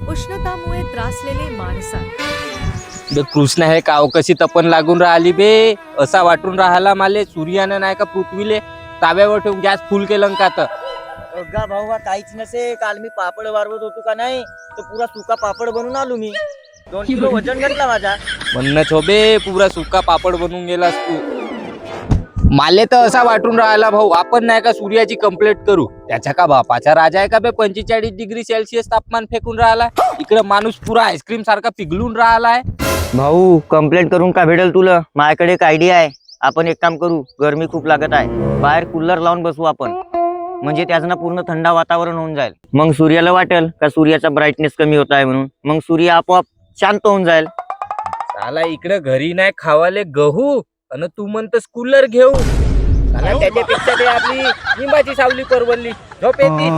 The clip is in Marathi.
उष्णतामुळे त्रासलेले माणसात बे कृष्ण हे काव कशी तपन लागून राहिली बे. असा वाटून राहिला माले सूर्यानं नाही का पृथ्वीले ताब्यावर ठेवून गॅस फुल केलं का तर. अगा भाऊ काहीच नसे. काल मी पापड वारवत होतो का नाही तर पुरा सुका पापड बनवून आलो मी. 2 किलो वजन घटला माझा. म्हणणंच हो बे पुरा सुका पापड बनवून गेलास तू. माले तर असा वाटून राहिला भाऊ आपण नाही का सूर्याची कंप्लेंट करू. त्याच्या का बापाचा राजा आहे का बे 45 डिग्री सेल्सिअस तापमान फेकून राहिला. इकडे माणूस पुरा आईस्क्रीम सारखा पिघलून राहिलाय. भाऊ कंप्लेंट करून का भेटेल तुला. माझ्याकडे एक आयडिया आहे. आपण एक काम करू. गरमी खूप लागत आहे. बाहेर कूलर लावून बसू आपण. म्हणजे त्याचं ना पूर्ण थंड वातावरण होऊन जाईल. मग सूर्याला वाटेल का सूर्याचा ब्राईटनेस कमी होत आहे म्हणून. मग सूर्य आपोआप शांत होऊन जाईल. साला इकडे घरी नाही खावाले गहू आणि तू म्हणतस कूलर घेऊ. साला त्याच्यापेक्षा ते आपली लिंबाची सावली परवडली. झोप येते.